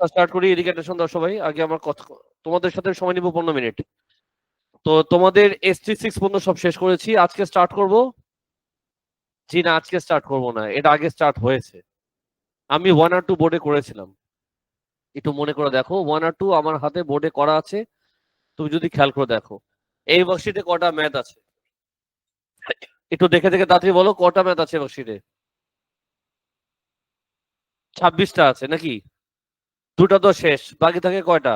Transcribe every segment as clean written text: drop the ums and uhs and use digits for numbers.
Start করি। এদিকে attention দাও সবাই। আগে আমার কথা, তোমাদের সাথে সময় নিব 15 মিনিট। তো তোমাদের S36 পর্যন্ত সব শেষ করেছি। আজকে স্টার্ট করব? জি না, আজকে স্টার্ট করব না, এটা আগে স্টার্ট হয়েছে। আমি 1 আর 2 বোর্ডে করেছিলাম, একটু মনে করে দেখো। 1 আর 2 আমার হাতে বোর্ডে করা আছে, তুমি যদি খেয়াল করে দেখো। এই ওয়ার্কশিটে কটা ম্যাথ আছে? একটু দেখে দেখে তাড়াতাড়ি বলো, কটা ম্যাথ আছে ওয়ার্কশিটে? 26টা আছে নাকি? দুটা তো শেষ, বাকি থাকে কয়টা?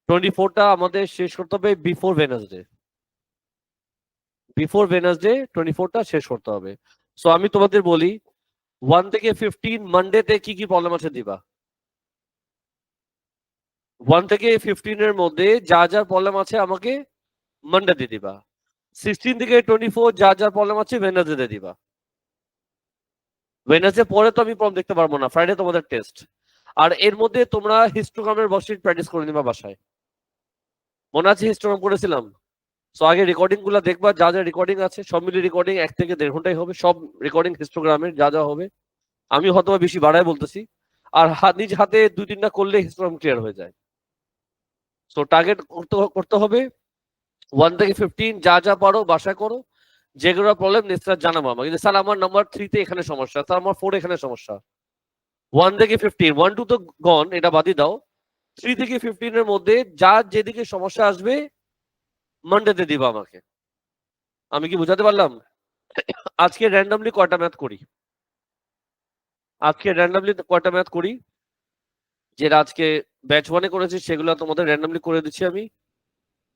24টা আমাদের শেষ করতে হবে বিফোর ওয়েডনেসডে। বিফোর ওয়েডনেসডে 24টা শেষ করতে হবে। সো আমি তোমাদের বলি, 1 থেকে 15 মানডেতে কি কি প্রবলেম আছে দিবা। 1 থেকে 15 এর মধ্যে যা যা প্রবলেম আছে আমাকে মানডে দিয়ে দিবা। 16 থেকে 24 যা যা প্রবলেম আছে ওয়েডনেসডে দিয়ে দিবা। ওয়েডনেসডে পরে তো আমি প্রবলেম দেখতে পারবো না, ফ্রাইডে তোমাদের টেস্ট। আর এর মধ্যে তোমরা হিস্টোগ্রামের ওয়ার্কশিট প্র্যাকটিস করে নিবা বাসায়। মনে আছে হিস্টোগ্রাম করেছিলাম? সো আগে রেকর্ডিং গুলো দেখবা, যা যা রেকর্ডিং আছে সব মিলিয়ে রেকর্ডিং 1 থেকে 1.5 ঘন্টাই হবে, সব রেকর্ডিং হিস্টোগ্রামের যা যা হবে। আমি হয়তো বেশি বাড়ায় বলতেছি। আর নিজ হাতে 2-3টা করলে হিস্টোগ্রাম ক্লিয়ার হয়ে যায়। সো টার্গেট করতে করতে হবে 1 থেকে 15 যা যা পারো বাসায় করো। যেগুলো প্রবলেম নেক্সট জানাবো আমাকে, স্যার আমার নাম্বার 3-তে এখানে সমস্যা, স্যার আমার 4 এখানে সমস্যা। 1 থেকে 15, 1-2 তো গন, এটা বাদই দাও। 3 থেকে 15 এর মধ্যে যা যেদিকে সমস্যা আসবে মানডেতে দিবা আমাকে। আমি কি বুঝাতে পারলাম? আজকে র্যান্ডমলি কয়টা ম্যাথ করি? আজকে র্যান্ডমলি কয়টা ম্যাথ করি যেটা আজকে ব্যাচ 1-এ করেছি, সেগুলো তোমাদের র্যান্ডমলি করে দিচ্ছি আমি।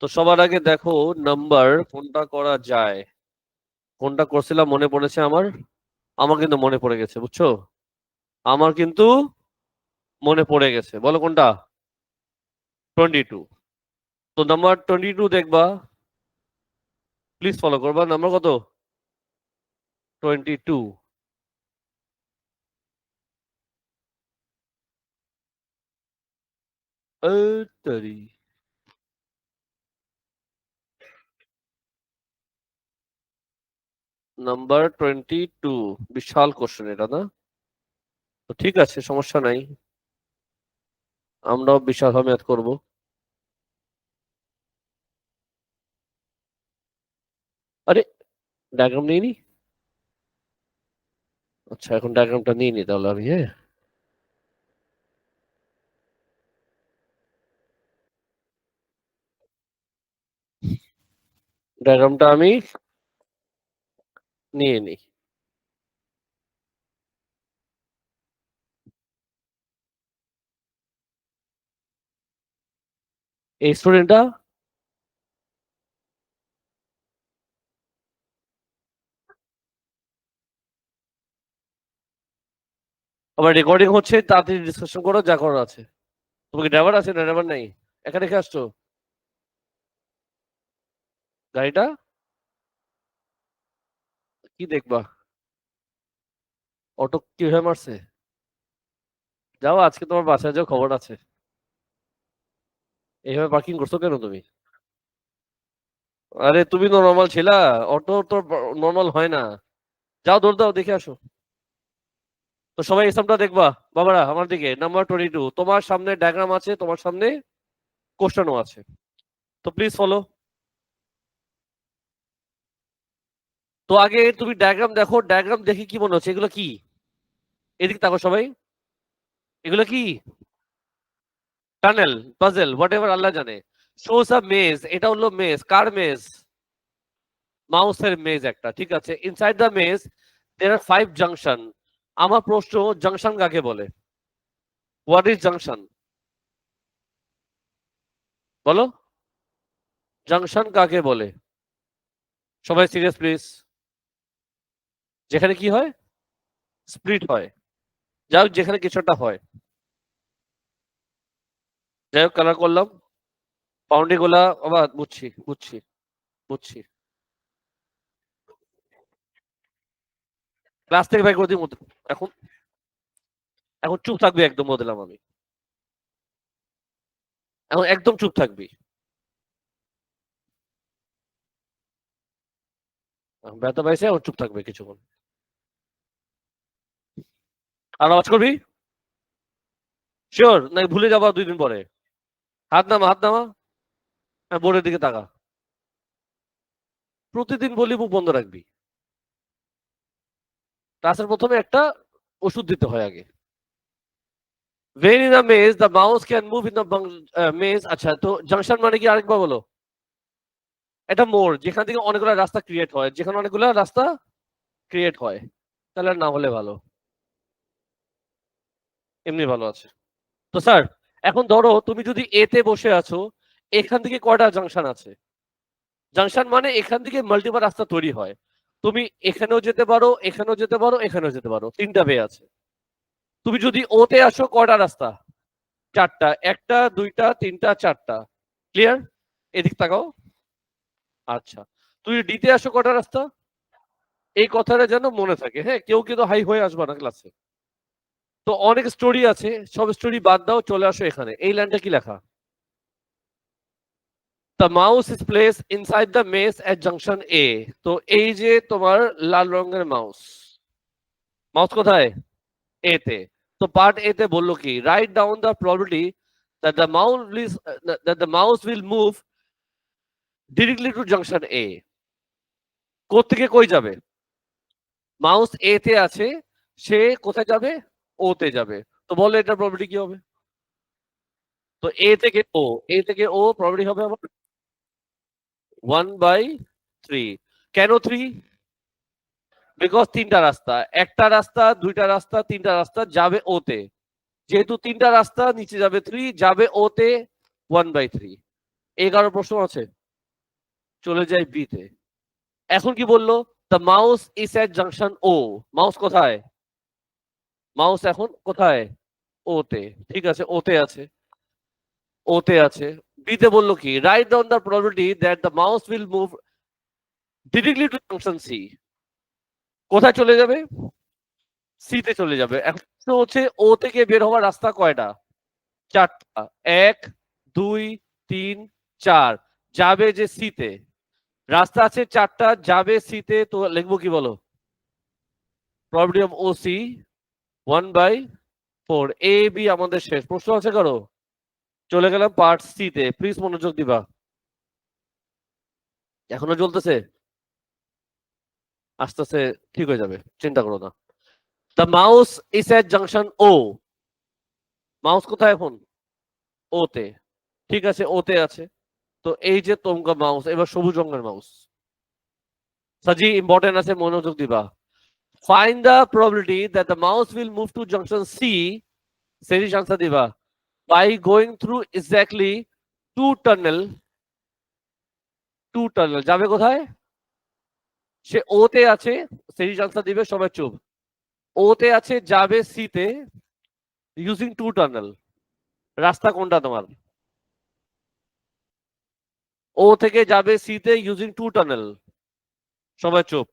তো সবার আগে দেখো নাম্বার কোনটা করা যায়। কোনটা করছিলাম মনে পড়েছে আমার। আমার কিন্তু মনে পড়ে গেছে, বুঝছো? আমার কিন্তু মনে পড়ে গেছে, বলো কোনটা? 22। তো নাম্বার 22 দেখবা, প্লিজ ফলো করবা। নাম্বার কত? 22। নাম্বার 22, বিশাল কোশ্চেন এটা না? তো ঠিক আছে, সমস্যা নাই, আমরাও বিশাল ভাবে ম্যাথ করবো। আরে, ডায়াগ্রাম নিয়ে নি। আচ্ছা, এখন ডায়াগ্রামটা নিয়ে নি তাহলে আমি, হ্যাঁ। ডায়াগ্রামটা আমি নিয়ে নি। এই স্টুডেন্টটা আবার রেকর্ডিং হচ্ছে, তাড়াতাড়ি ডিসকাশন করো যা করার আছে। তোমাকে ড্রাইভার আছে না? ড্রাইভার নাই, একা রেখে আসছো গাড়িটা? কি দেখবা? অটো কিভাবে মারছে? যাও আজকে তোমার বাসায় যাও, খবর আছে। এইভাবে পার্কিং করছো কেন তুমি? আরে তুমি তো নর্মাল ছিলা, অটো তো নর্মাল হয় না। যাও দৌড় দাও, দেখে আসো। তো সবাই এসামটা দেখবা। বাবারা আমার দিকে, নাম্বার 22 তোমার সামনে ডায়াগ্রাম আছে, তোমার সামনে কোশ্চেনও আছে। তো প্লিজ ফলো। তো আগে তুমি ডায়াগ্রাম দেখো, ডায়াগ্রাম দেখে কি মনে হচ্ছে এগুলো কি? এদিকে তাকো সবাই। এগুলো কি? টানেল, পাজেল, হোয়াট এভার, আল্লাহ জানে। শোস আ মেজ, এটা হলো মেজ। কার মেজ? মাউসের মেজ একটা, ঠিক আছে। Inside the maze there are 5 junction. আমার প্রশ্ন, জাংশন কাকে বলে? What is junction? বলো, জাংশন কাকে বলে? সবাই সিরিয়াস প্লিজ। যেখানে কি হয়? স্প্লিট হয়। যাই হোক, যেখানে কিছু একটা হয়। যাই হোক, কালার করলাম। বাউন্ডারি গুলা আবার বুঝছি বুঝছি বুঝছি। ক্লাস থেকে বাই করে দিই এখন। এখন চুপ থাকবি একদম, বললাম আমি। এখন একদম চুপ থাকবি। ব্যথা পাইছে, এখন চুপ থাকবে কিছুক্ষণ। আর আওয়াজ করবি? শিওর নাকি ভুলে যাবা 2 দিন পরে? হাত নামা, হাত নামা। হ্যাঁ, বোর্ডের দিকে তাকা। প্রতিদিন বলি মুখ বন্ধ রাখবি। ক্লাসের প্রথমে একটা ওষুধ দিতে হয় আগে। When in a maze, the mouse can move in the maze. আচ্ছা, তো জাংশন মানে কি আরেকবার বলো? এটা মোড়, যেখান থেকে অনেকগুলো রাস্তা ক্রিয়েট হয়, যেখানে অনেকগুলো রাস্তা ক্রিয়েট হয়। তাহলে আর না হলে ভালো, এমনি ভালো আছে। তো স্যার, এখন ধরো তুমি যদি এ তে বসে আছো, এখান থেকে কয়টা জাংশন আছে? জাংশন মানে এখান থেকে মাল্টিপল রাস্তা তৈরি হয়। তুমি এখানেও যেতে পারো, এখানেও যেতে পারো, এখানেও যেতে পারো, 3টা বে আছে। তুমি যদি ও তে আসো, কয়টা রাস্তা? 4টা। 1টা, 2টা, 3টা, 4টা। ক্লিয়ার? এদিক তাকাও। আচ্ছা, তুমি ডি তে আসো, কয়টা রাস্তা? এই কথাটা যেন মনে থাকে, হ্যাঁ? কেউ কিন্তু হাই হয়ে আসবে না ক্লাসে। তো অনেক স্টোরি আছে, সব স্টোরি বাদ দাও, চলে আসো এখানে। এই লাইনটা কি লেখা? The mouse is placed inside the maze at junction A. তো এই যে তোমার লাল রঙের মাউস, মাউস কোথায়? এ তে। তো পার্ট এ তে বললো কি, write down the probability that the mouse is that the mouse will move directly to junction A. কোথা থেকে কই যাবে? মাউস এ তে আছে, সে কোথায় যাবে? ও তে যাবে। তো বলো এটার প্রবাবিলিটি কি হবে? তো এ থেকে ও, এ থেকে ও প্রবাবিলিটি হবে আমার 1/3। কেন 3? বিকজ 3টা রাস্তা, একটা রাস্তা, 2টা রাস্তা, 3টা রাস্তা যাবে ও তে। যেহেতু 3টা রাস্তা, নিচে যাবে 3, যাবে ও তে 1/3। এই কারো প্রশ্ন আছে? চলে যায় বি তে। এখন কি বললো? The mouse is at junction O. Mouse কোথায়? মাউস এখন কোথায়? ও তে। ঠিক আছে, ও তে আছে, ও তে আছে। বি তে বললো কি, write down the probability that the mouse will move directly to junction C. কোথায় চলে যাবে? সি তে চলে যাবে। এখন হচ্ছে ও থেকে বের হওয়ার রাস্তা কয়টা? 4টা। 1, 2, 3, 4। যাবে যে সি তে। রাস্তা আছে 4টা, যাবে সি তে। তো লিখবো কি বলো? Probability of O C 1/4। A B আমাদের শেষ। প্রশ্ন আছে কারো? চলে গেলাম পার্ট সি তে, প্লিজ মনোযোগ দিবা। এখনো চলতেছে? আস্তে আস্তে ঠিক হয়ে যাবে, চিন্তা করো না। The mouse is at junction O. Mouse কোথায় এখন? ও তে। ঠিক আছে, ও তে আছে। তো এই যে তোমরা মাউস, এবার সবুজ রঙের মাউস। সাজি ইম্পর্টেন্ট আছে, মনোযোগ দিবা। Find the probability that the mouse will move to junction C. Serish answer দিবা। By going through exactly two tunnel. যাবে কোথায়? সে ও তে আছে, serish answer দিবে, সবাই চুপ। ও তে আছে, যাবে সি তে ইউজিং 2 টানেল। রাস্তা কোনটা তোমার? ও থেকে যাবে সি তে ইউজিং 2 টানেল। সবাই চুপ।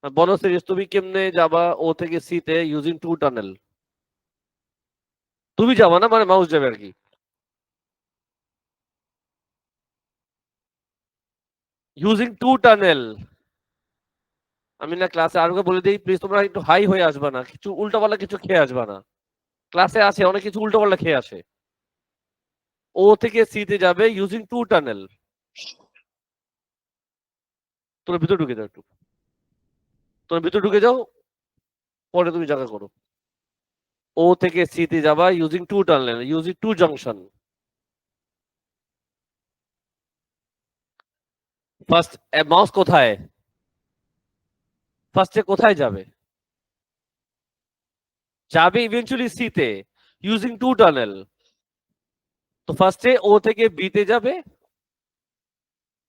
বলো সিরিজ, তুমি কেমনে যাবা ও থেকে সি তে ইউজিং 2 টানেল? তুমি যাবা না, মানে মাউস যাবে আর কি। Using 2 tunnel. আমি না ক্লাসে আরো বলে দিই, প্লিজ তোমরা একটু হাই হয়ে আসবা না, কিছু উল্টাপাল্টা কিছু খেয়ে আসবা না। ক্লাসে আছে অনেক কিছু উল্টাপাল্টা খেয়ে আসে। ও থেকে সি তে যাবে ইউজিং 2 টানেল। তোমরা ভিতরে ঢুকে যাও একটু, তোমরা ভিতরে ঢুকে যাও, পরে তুমি জায়গা করো। ও থেকে সি তে যাবা using 2 tunnel, using 2 junction. First mouse কোথায়? ফার্স্টে কোথায় যাবে? যাবে ইভেন্চুয়ালি সি তে ইউজিং 2 টানেল। তো ফার্স্টে ও থেকে বি তে যাবে,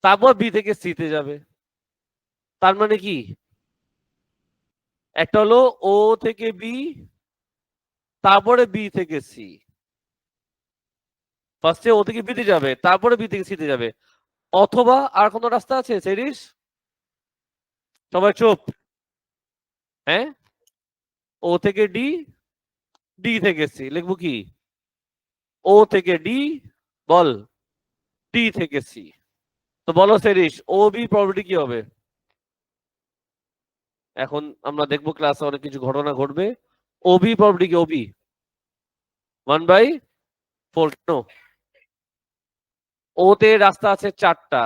তারপর বি থেকে সি তে যাবে। তার মানে কি? একটা হলো ও থেকে বি, তারপরে বি থেকে সি। ফার্স্টে ও থেকে বি তে যাবে, তারপরে বি থেকে সি তে যাবে। অথবা আর কোনো রাস্তা আছে সেরিস? সবাই চুপ। হ্যাঁ, ও থেকে ডি, ডি থেকে সি। লিখবো কি? ও থেকে ডি, বল, ডি থেকে সি। তো বলো সেরিস, ও বি প্রবাবিলিটি কি হবে? এখন আমরা দেখবো ক্লাসে অনেক কিছু ঘটনা ঘটবে। ওবি প্রবাবিলিটি কি? ওবি 1/4 নো, ওতে রাস্তা আছে 4টা,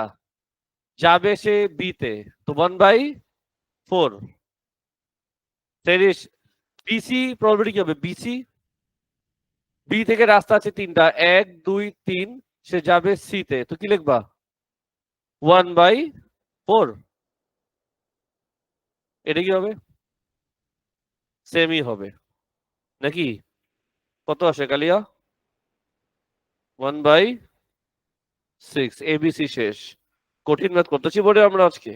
যাবে সে বিতে, তো 1/4। বিসি প্রবাবিলিটি কি হবে? বিসি, বি থেকে রাস্তা আছে 3টা, 1 2 3, সে যাবে সিতে, তো কি লিখবা? 1/4। এটা কি হবে? সেমই হবে নাকি? কত আসে কালিয়া? 1/6। এবিসি শেষ। কঠিন ম্যাথ করতেছি বোর্ডে আমরা আজকে।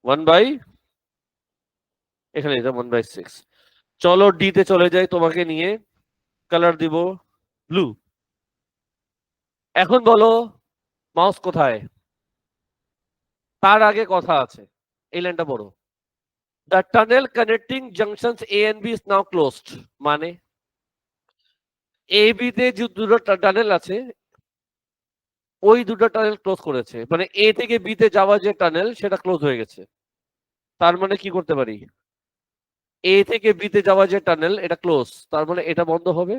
1/, এখানে এটা 1/6। চলো ডি তে চলে যাই তোমাকে নিয়ে, কালার দিব ব্লু। এখন বলো মাউস কোথায়? তার আগে কথা আছে, এই লাইনটা বড়। The tunnel connecting junctions A and B is now closed, মানে এ বি তে যে দুটো টানেল আছে, ওই দুটো টানেল ক্লোজ করেছে, মানে এ থেকে বি তে যাওয়া যে টানেল সেটা ক্লোজ হয়ে গেছে। তার মানে কি করতে পারি? এ থেকে বি তে যাওয়া যে টানেল এটা ক্লোজ, তার মানে এটা বন্ধ হবে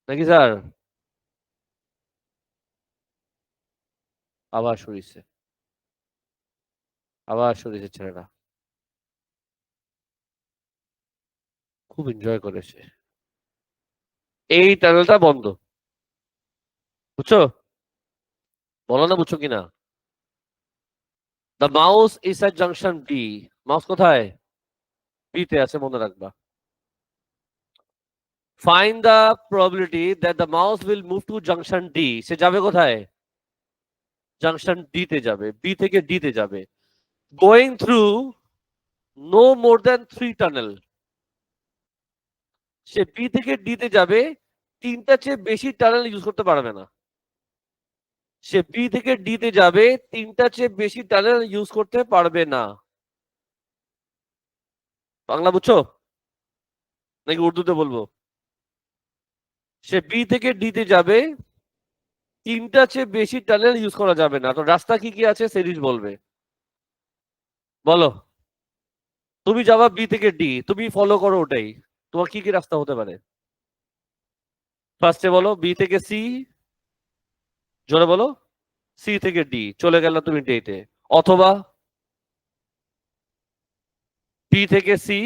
নাকি স্যার? আবার সরিয়েছে, আবার সরিয়েছে ছেলেটা, খুব এনজয় করেছে। এই টানেলটা বন্ধ, বুঝছো? বলো না বুঝছো কিনা। The mouse is at junction B, mouse কোথায়? বি তে আছে, মনে রাখবা। Find the probability that the mouse will move to junction D, সে যাবে কোথায়? জাংশন ডি তে যাবে, বি থেকে ডি তে যাবে, going through no more than 3 tunnel. সে বি থেকে ডি তে যাবে, 3টার চেয়ে বেশি টানেল ইউজ করতে পারবে না। সে বি থেকে ডি তে যাবে, 3টার চেয়ে বেশি টানেল ইউজ করতে পারবে না। বাংলা বুঝছো নাকি উর্দুতে বলবো? সে বি থেকে ডি তে যাবে, 3টার চেয়ে বেশি টানেল ইউজ করা যাবে না, তো রাস্তা কি কি আছে সিরিজ বলবে, বলো। তুমি যাবা বি থেকে ডি, তুমি ফলো করো ওটাই, তোমার কি কি রাস্তা হতে পারে? ফার্স্টে বলো বি থেকে সি, জোরে বলো। সি থেকে ডি চলে গেল তুমি ডি তে, অথবা বি থেকে সি,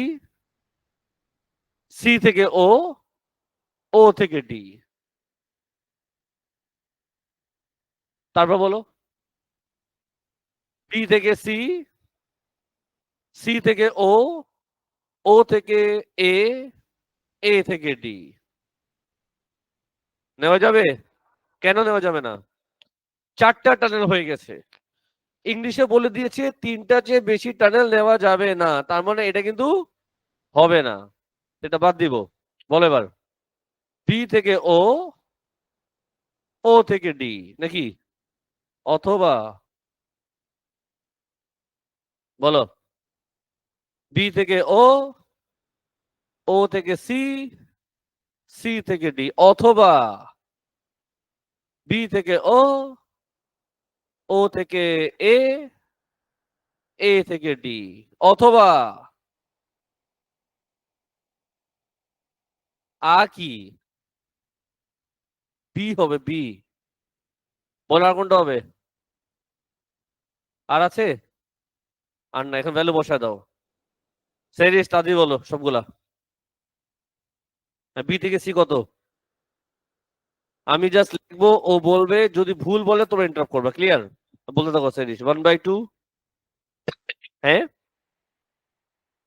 সি থেকে ও, ও থেকে ডি। তারপর বলো বি থেকে সি, সি থেকে ও, ও থেকে এ, এ থেকে ডি। নেওয়া যাবে? কেন নেওয়া যাবে না? 4টা টানেল হয়ে গেছে, ইংলিশে বলে দিয়েছে 3টার চেয়ে বেশি টানেল নেওয়া যাবে না, তার মানে এটা কিন্তু হবে না, এটা বাদ দিব। বলো এবার বি থেকে ও, ও থেকে ডি নাকি, অথবা বলো বি থেকে ও, ও থেকে সি, সি থেকে ডি, অথবা বি থেকে ও, ও থেকে এ, এ থেকে ডি, অথবা কি বি হবে, বি। বলার কোনটা হবে? আর আছে? আর না, এখন ভ্যালু বসায় দাও। সিরিজ তাদি বলো সবগুলা। বি থেকে সি কত? আমি জাস্ট লিখবো, ও বলবে, যদি ভুল বলে তোমরা ইন্টারাপ্ট করবে, ক্লিয়ার? বলতে থাকো সিরিজ 1/2। হ্যাঁ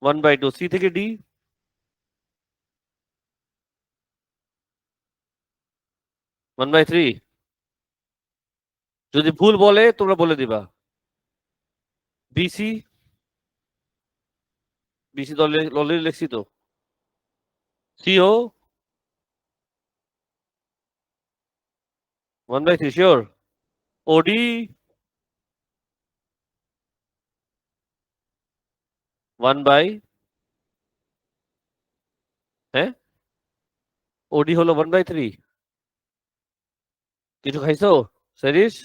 1/2, সি থেকে ডি 1/3। যদি ভুল বলে তোমরা বলে দিবা। বিসি, বিসি তো অলরেডি লিখছি তো। CO 1/3 sure. ওডি 1/, হ্যাঁ ওডি হলো 1/3। কিছু খাইছো সিরিজ?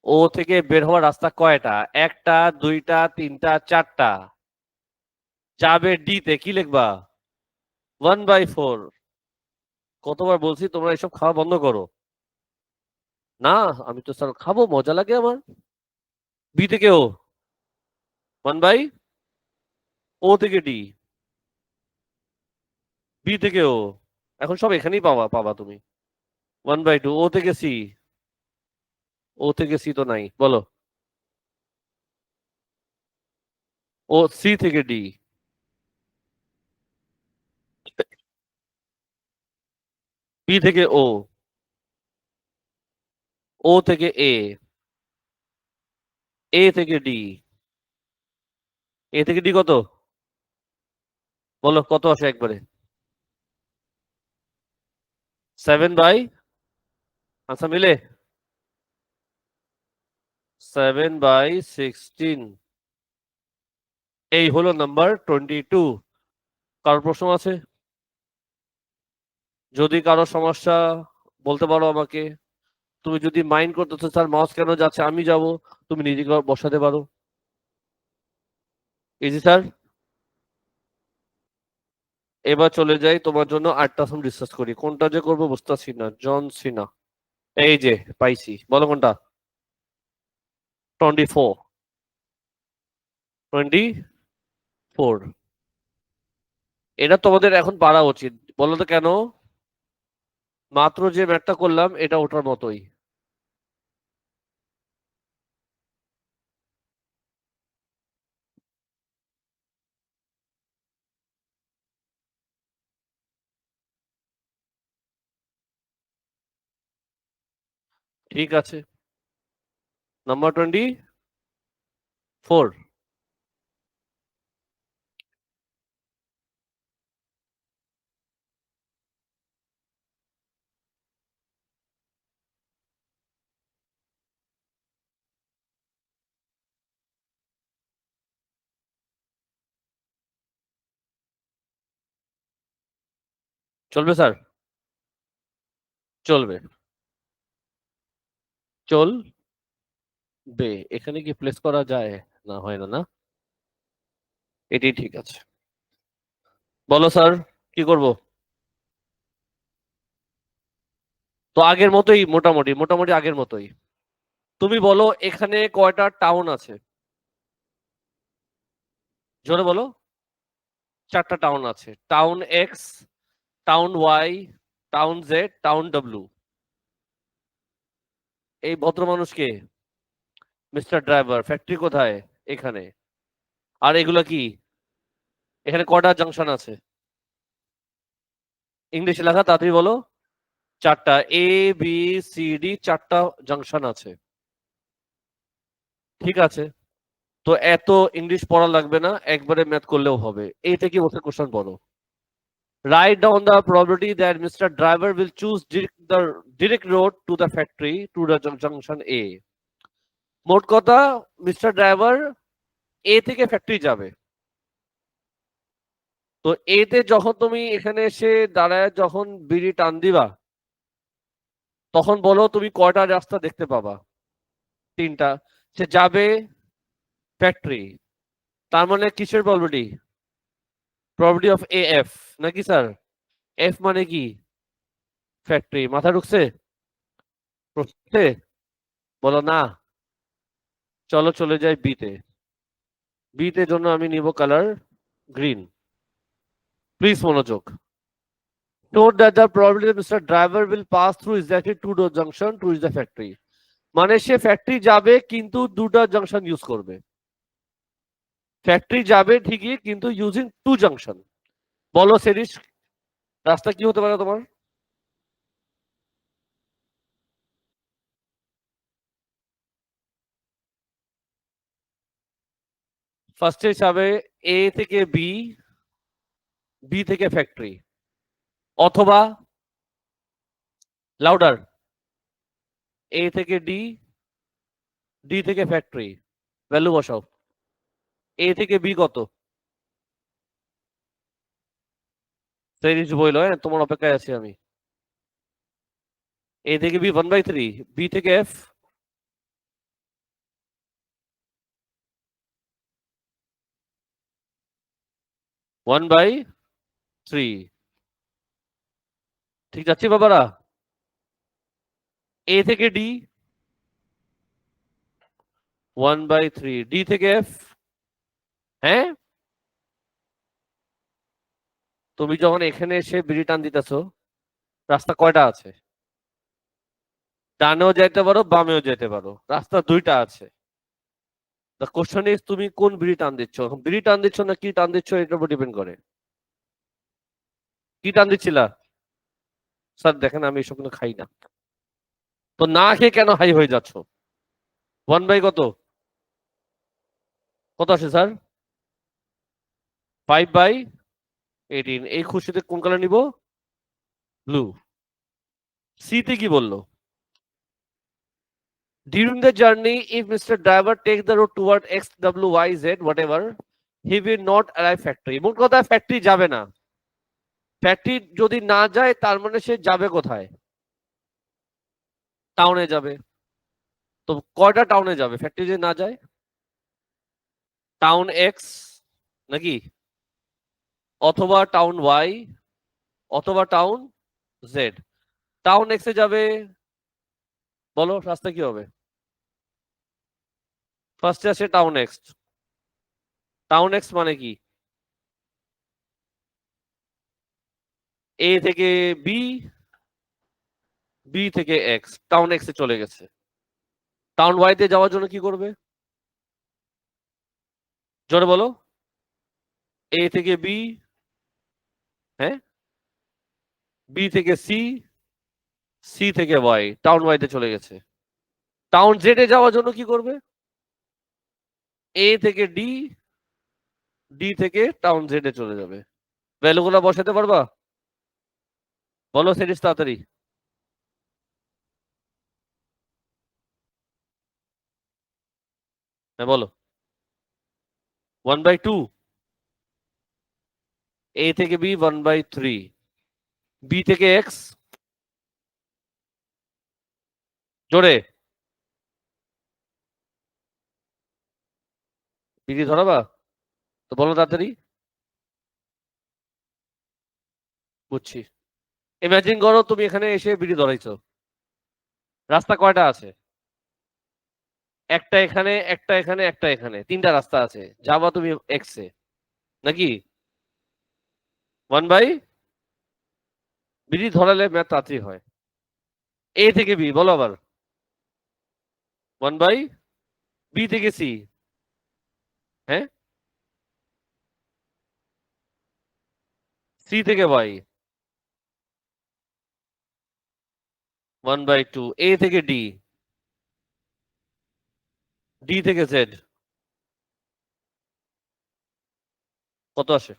ও থেকে বের হওয়ার রাস্তা কয়টা? 1টা 2টা 3টা 4টা, যাবে ডি তে, কি লিখবা? 1/4। কতবার বলছি তোমরা এসব খাওয়া বন্ধ করো। না, আমি তো স্যার খাবো, মজা লাগে আমার। বি থেকে ও, 1/ও থেকে ডি, বি থেকে ও। এখন সব এখানেই পাবা পাবা তুমি। 1/2, ও থেকে সি। ও থেকে সি তো নাই, বলো। ও সি থেকে ডি, বি থেকে ও, ও থেকে এ, এ থেকে ডি। এ থেকে ডি কত? বলো কত আসে একবারে? 7/, আনসার মিলে 7/16। এই হলো নাম্বার 22। কারোর প্রশ্ন আছে? যদি কারো সমস্যা বলতে পারো আমাকে। তুমি যদি মাইন্ড করতেছো স্যার মাউস কেন যাচ্ছে, আমি যাব, তুমি নিজেকে বসাতে পারো। Easy sir. এবার চলে যাই, তোমার জন্য 8টা ডিসকাস করি, কোনটা যে করবো বুঝতেছি না। জন সিনা, এই যে পাইছি, বলো কোনটা? 24, 24। এটা তোমাদের এখন পারা উচিত, বলো তো কেন? মাত্র যে ম্যাথটা করলাম এটা ওটার মতোই। ঠিক আছে, নাম্বার 24। চলবে স্যার? চলবে, চলবে। এখানে কি প্লেস করা যায়? না, হয় না, না। এটাই ঠিক আছে। বলো স্যার, কি করব? তো আগের মতোই, মোটামুটি মোটামুটি আগের মতোই। তুমি বলো এখানে কয়টা টাউন আছে? জোরে বলো। 4টা টাউন আছে। Town X, town Y, town Z, town W. এই ভদ্র মানুষকে মিস্টার ড্রাইভার, ফ্যাক্টরি কোথায়? এখানে। আর এগুলা কি? এখানে কয়টা জাংশন আছে? ইংলিশে লেখা, তাড়াতাড়ি বলো। 4টা, এ বি সি ডি, 4টা জাংশন আছে। ঠিক আছে, তো এত ইংলিশ পড়া লাগবে না, একবারে ম্যাথ করলেও হবে। এইটা কি বলছে কোশ্চেন, বলো। Write down the probability that Mr. Driver will choose the direct road to the factory to the junction A. মোট কথা, মিস্টার ড্রাইভার এ থেকে ফ্যাক্টরি যাবে। তো এ তে যখন তুমি এখানে এসে দাঁড়ায় যখন বিড়ি টান দিবা, তখন বলো তুমি কয়টা রাস্তা দেখতে পাবা? 3টা। সে যাবে ফ্যাক্টরি, তার মানে কিসের probability? Probability of A F, নাকি স্যার? এফ মানে কি? ফ্যাক্টরি। মাথা ঢুকছে? প্রশ্নে? বলো না। চলো চলে যাই বিতে। বিতে জন্য আমি নিব কালার গ্রিন। প্লিজ মনোযোগ। Note that the probability that Mr. Driver will pass through exactly two door junction to reach the factory. মানে সে ফ্যাক্টরি যাবে কিন্তু দুটা জাংশন ইউজ করবে। ফ্যাক্টরি যাবে ঠিকই কিন্তু ইউজিং টু জাংশন। বলো সেরিস, রাস্তা কি হতে পারে তোমার? ফার্স্টে যাবে এ থেকে বি, বি থেকে ফ্যাক্টরি, অথবা লাউডার এ থেকে ডি, ডি থেকে ফ্যাক্টরি। ভ্যালু বসাও। এ থেকে বি কত? সেরিস বইল, হ্যাঁ তোমার অপেক্ষায় আছি আমি। এ থেকে বি 1/3, বি থেকে এফ 1/3 ঠিক যাচ্ছে বাবারা এ থেকে ডি 1/3 ডি থেকে এফ হ্যাঁ তুমি যখন এখানে এসে বিড়ি টান দিতেছো রাস্তা কয়টা আছে ডানেও যাইতে পারো বামেও যেতে পারো রাস্তা দুইটা আছে দ্য কোশ্চেন ইজ তুমি কোন বিড়ি টান দিচ্ছ এখন বিড়ি টান দিচ্ছ না কি টান দিচ্ছ এটার উপর ডিপেন্ড করে কি টান দিচ্ছিলা স্যার দেখেন আমি এসব কিন্তু খাই না তো না খেয়ে কেন হাই হয়ে যাচ্ছ 1/কত কত আসে স্যার 5/18 এই খুশিতে কোন কালার নিব ব্লু সি তে কি বললো during the journey if Mr. Driver takes the road toward X W Y Z whatever he will not arrive factory মোট কথা ফ্যাক্টরি যাবে না ফ্যাক্টরি যদি না যায় তার মানে সে যাবে কোথায় টাউনে যাবে তো কয়টা টাউনে যাবে ফ্যাক্টরি যদি না যায় টাউন এক্স নাকি অথবা টাউন ওয়াই অথবা টাউন জেড টাউন এক্স এ যাবে বলো রাস্তা কি হবে ফার্স্টে আসে টাউন এক্স মানে কি এ থেকে বি বি থেকে এক্স টাউন এক্স এ চলে গেছে টাউন ওয়াই তে যাওয়ার জন্য কি করবে জোরে বলো এ থেকে বি হ্যাঁ বি থেকে সি সি থেকে ওয়াই টাউন ওয়াই তে চলে গেছে টাউন জেড এ যাওয়ার জন্য কি করবে এ থেকে ডি ডি থেকে টাউন জেড এ চলে যাবে ভ্যালুগুলো বসাতে পারবা বলো সেটিস তাড়াতাড়ি হ্যাঁ বলো 1/2 এ থেকে বি 1/3 বি থেকে এক্স জোরে বিড়ি ধরাবা তো বলো তাড়াতাড়ি বুঝছি ইমাজিন করো তুমি এখানে এসে বিড়ি ধরাইছো রাস্তা কয়টা আছে একটা এখানে একটা এখানে একটা এখানে তিনটা রাস্তা আছে যাবা তুমি এক্স এ নাকি 1/, বিড়ি ধরালে ম্যাথ তাড়াতাড়ি হয় এ থেকে বি বলো আবার 1/, বি থেকে সি হ্যাঁ সি থেকে ওয়াই 1/2 এ থেকে ডি ডি থেকে জেড কত আসে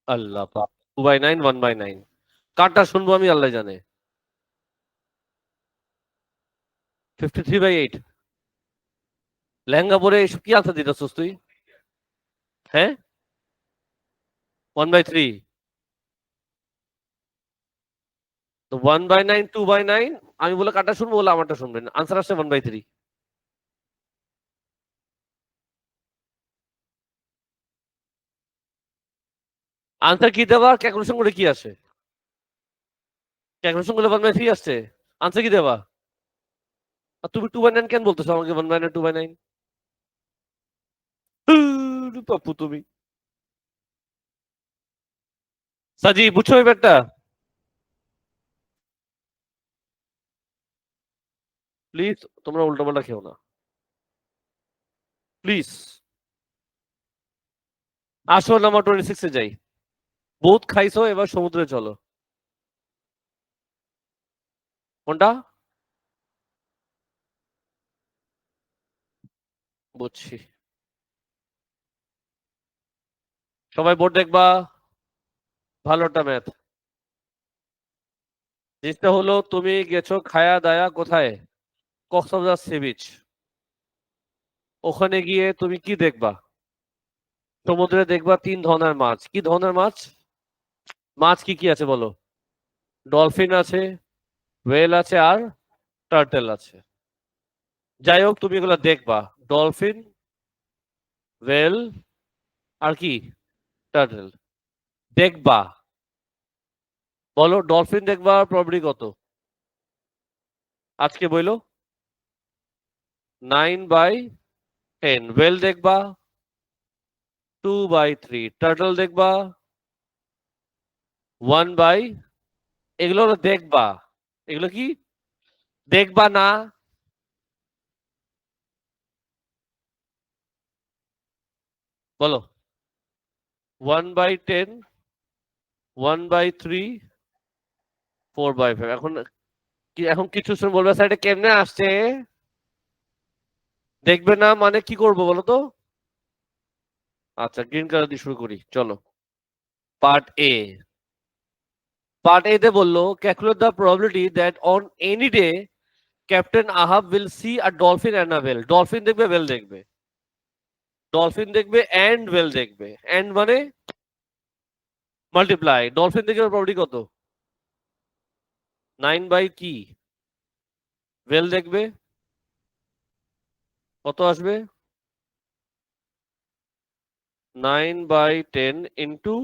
আল্লাহ 2/9 1/9 কারটা শুনবো আমি আল্লাহ জানে 53/8 লেহেঙ্গা পরে এসব কি আনসার দিতেছিস তুই হ্যাঁ 1/3 তো 1/9 2/9 আমি বলে কারটা শুনবো বলে আমারটা শুনবেন আনসার আসছে 1/3 আনসার কি দেবা ক্যালকুলেশন করে কি আসে ক্যালকুলেশন করলে 1/3 আসছে আনসার কি দেবা আর তুমি 2/9 কেন বলতেছো আমাকে 1/9 2/9 পাপ্পু তুমি সাজি বুঝছো এই ব্যাপারটা প্লিজ তোমরা উল্টোপাল্টা খেও না প্লিজ আসো নাম্বার 26 এ যাই বহুত খাইছো এবার সমুদ্রে চলো কোনটা বুঝছি সবাই বোর্ড দেখবা ভালোটা ম্যাথ জিনিসটা হলো তুমি গেছো খায়া দায়া কোথায় কক্সবাজার সি বিচ ওখানে গিয়ে তুমি কি দেখবা সমুদ্রে দেখবা 3 ধরনের মাছ কি ধরনের মাছ মাছ কি কি আছে বলো ডলফিন আছে ওয়েল আছে আর টার্টেল আছে যাই হোক তুমি এগুলো দেখবা ডলফিন ওয়েল আর কি টার্টল। দেখবা, বলো ডলফিন দেখবা প্রবাবিলিটি কত আজকে বইলো? 9/10। ওয়েল দেখবা 2/3। টার্টল দেখবা 1/, এগুলো হলো দেখবা। এগুলো কি দেখবা না? বলো 1/10, 1/3, 4/5। এখন কিছু শুনে বলবে স্যার এটা কেমনে আসছে? দেখবে না মানে কি করবো বলো তো? আচ্ছা গ্রিন কালার দিয়ে শুরু করি চলো। Part A. পার্ট এ তে বললো calculate the probability that on any day Captain Ahab will see a dolphin and a whale. Dolphin দেখবে, ওয়েল দেখবে। ডলফিন দেখবে এন্ড ওয়েল দেখবে। এন্ড মানে মাল্টিপ্লাই। ডলফিন দেখবে প্রবাবিলিটি কত? 9 কি? ওয়েল দেখবে কত আসবে? 9/10 ইন্টু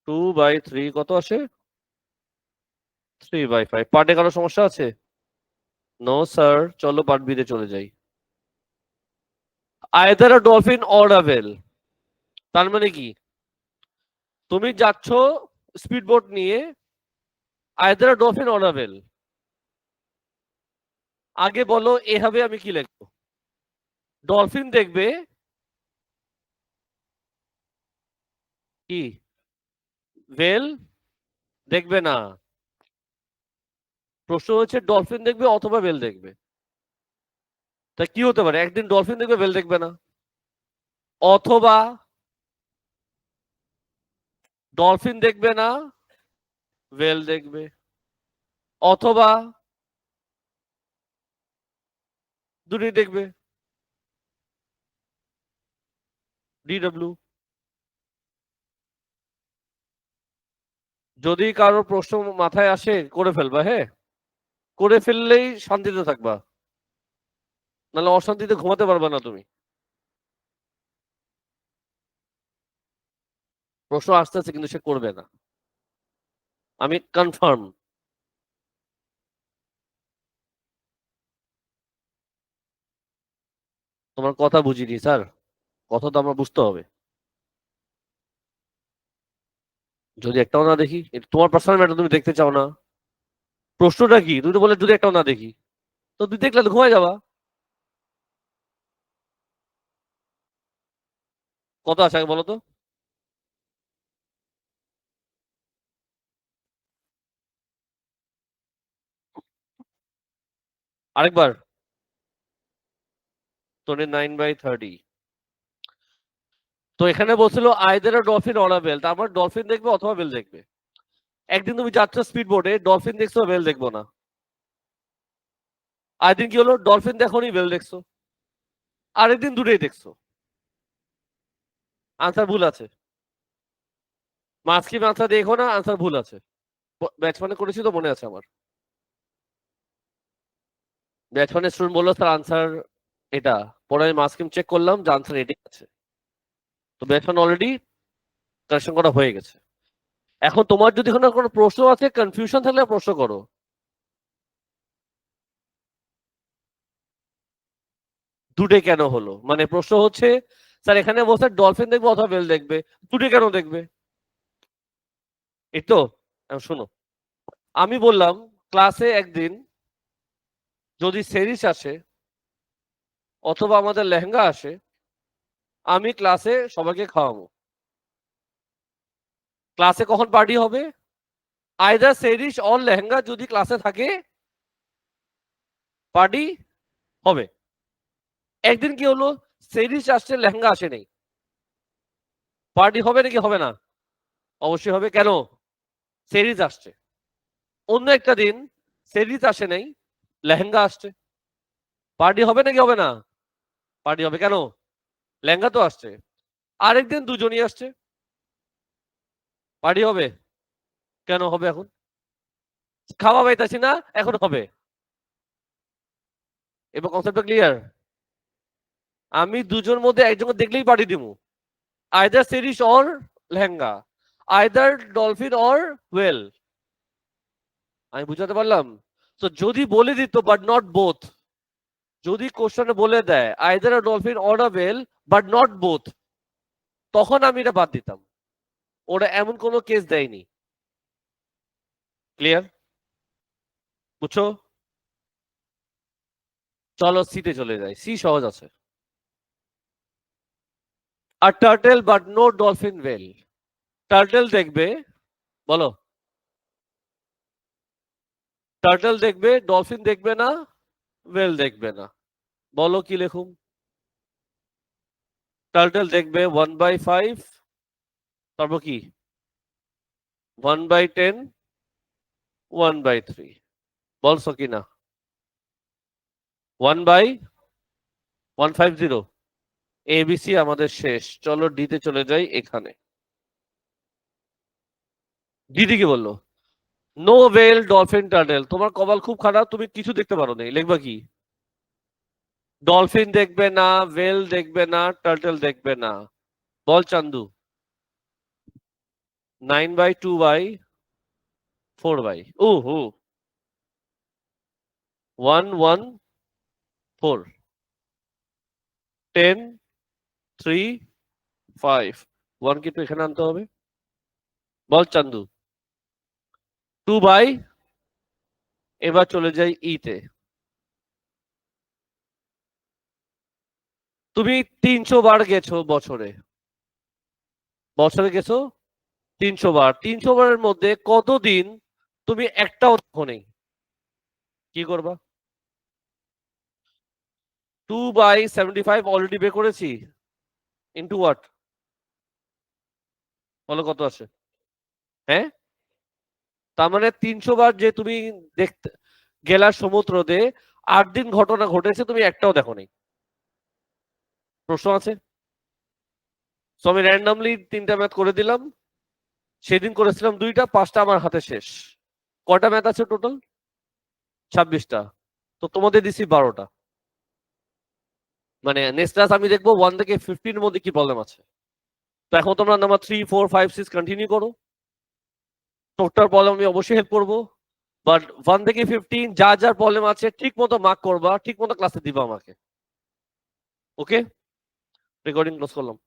2/3 কত আসে? 3/5। পার্টে কারো সমস্যা আছে? নো স্যার, চলো পার্ট বি তে চলে যাই। Either a dolphin or a well, তার মানে কি তুমি যাচ্ছ স্পিড বোট নিয়ে, either a dolphin or a well. আগে বলো এভাবে আমি কি লিখবো? ডলফিন দেখবে কি, ওয়েল দেখবে না। প্রশ্ন হচ্ছে ডলফিন দেখবে অথবা ওয়েল দেখবে। তা কি হতে পারে? একদিন ডলফিন দেখবে ওয়েল দেখবে না, অথবা ডলফিন দেখবে না ওয়েল দেখবে, অথবা দুটোই দেখবে। DW। যদি কারো প্রশ্ন মাথায় আসে করে ফেলবা, হ্যাঁ, করে ফেললেই শান্তিতে থাকবা, নাহলে অশান্তিতে ঘুমাতে পারবা না তুমি। প্রশ্ন আসতেছে কিন্তু সে করবে না, আমি কনফার্ম। তোমার কথা বুঝিনি স্যার, কথা তো আমার বুঝতে হবে। যদি একটাও না দেখি, এটা তোমার পার্সোনাল ম্যাটার, তুমি দেখতে চাও না। প্রশ্নটা কি? তুমি তো বলে যদি একটাও না দেখি, তো তুই দেখলে তো ঘুমাই যাবা। কত আছে আগে বলো তো? আরেকবার। 29/30। তো এখানে বলছিল আইদার ডলফিন অর বেল, তারপর ডলফিন দেখবে অথবা বেল দেখবে। একদিন তুমি যাচ্ছ স্পিড বোটে, ডলফিন দেখছো বেল দেখবো না। আরেকদিন কি হলো? ডলফিন দেখোনি বেল দেখছো। আরেকদিন দুটোই দেখছো। আনসার ভুল আছে। মাঝখানে আনসার দেখো না, আনসার ভুল আছে। ব্যাটসম্যানে করেছি তো, মনে আছে আমার। ব্যাটসম্যানের স্টুডেন্ট বললো স্যার আনসার এটা, পরে আমি মাঝখানে চেক করলাম যে আনসার এটাই আছে। তো ব্যাটসম্যান অলরেডি কারেকশন করা হয়ে গেছে। এখন তোমার যদি কোনো প্রশ্ন আছে, কনফিউশন থাকলে প্রশ্ন করো। দুটে কেন হলো মানে প্রশ্ন হচ্ছে স্যার এখানে বলছে ডলফিন দেখবে অথবা বেল দেখবে, দুটে কেন দেখবে? এই তো। এখন শোনো, আমি বললাম ক্লাসে একদিন যদি সেরিস আসে অথবা আমাদের লেহেঙ্গা আসে, আমি ক্লাসে সবাইকে খাওয়াবো। ক্লাসে কখন পার্টি হবে? আইদার সেরিস অর লেহেঙ্গা যদি ক্লাসে থাকে, পার্টি হবে। একদিন কি হলো, সেরিস আসছে লেহেঙ্গা আসে নেই, পার্টি হবে নাকি হবে না? অবশ্যই হবে। কেন? সেরিস আসছে। অন্য একটা দিন সেরিস আসে নাই, লেহেঙ্গা আসছে, পার্টি হবে নাকি হবে না? পার্টি হবে। কেন? লেহেঙ্গা তো আসছে। আরেকদিন দুজনই আসছে, পার্টি হবে। কেন হবে? এখন খাওয়া পাইতাছি না, এখন হবে। এবার কনসেপ্টটা ক্লিয়ার? আমি দুজন মধ্যে একজনকে দেখলেই পাঠিয়ে দিব, either saris or lehenga, either dolphin or whale. আমি বুঝাতে পারলাম? তো যদি বলে দিত বাট নট বোথ, যদি কোশ্চেনে বলে দেয় either dolphin or a well but not both, তখন আমি এটা বাদ দিতাম। ওরা এমন কোনো কেস দেয়নি। ক্লিয়ার? বুঝছো? চলো সিতে চলে যাই, সি সহজ আছে। আর turtle but no dolphin whale. Turtle দেখবে, বলো। টার্টেল দেখবে, ডলফিন দেখবে না, ওয়েল দেখবে না। বলো কি লেখুম? টার্টেল দেখবে 1/5, তারপর কি 1/10, 1/3। বলছো কি না? 1/150। এবিসি আমাদের শেষ, চলো ডিতে চলে যাই। এখানে ডিডি কি বললো? No well dolphin turtle. তোমার কপাল খুব খারাপ, তুমি কিছু দেখতে পারো না। লিখবা কি? ডলফিন দেখবে না, ওয়েল দেখবে না, টার্টেল দেখবে না। বল চান্দু। 9/2/4 ও হো 114 10 3 5 1 কিন্তু এখানে আনতে হবে। বল চান্দু। 2/, এবার চলে যাই ইতে। তুমি 300 বার গেছো বছরে, বছরে গেছো 300 বার। 300 বারের মধ্যে কতদিন তুমি একটাও দেখো নেই? কি করবা? 2/75 অলরেডি বের করেছি, ইন্টু হোয়াট? বলো কত আছে? হ্যাঁ, তার মানে 300 বার যে তুমি দেখতে গেলা সমুদ্রতে, 8 দিন ঘটনা ঘটেছে, তুমি একটাও দেখো নেই। প্রশ্ন আছে? সো আমি র্যান্ডামলি 3টা ম্যাথ করে দিলাম। সেদিন করেছিলাম 2টা, 5টা আমার হাতে শেষ। কটা ম্যাথ আছে টোটাল? 26টা। তো তোমাদের দিছি 12টা। মানে নেক্সট ক্লাস আমি দেখবো 1 থেকে 15 এর মধ্যে কি প্রবলেম আছে। তো এখন তোমরা নাম্বার 3 4 5 6 কন্টিনিউ করো। টোটাল প্রবলেম আমি অবশ্যই হেল্প করবো, বাট 1 থেকে 15 যা যা প্রবলেম আছে ঠিক মতো মার্ক করবা, ঠিক মতো ক্লাসে দিবা আমাকে। ওকে, রেকর্ডিং ক্লোজ করলাম।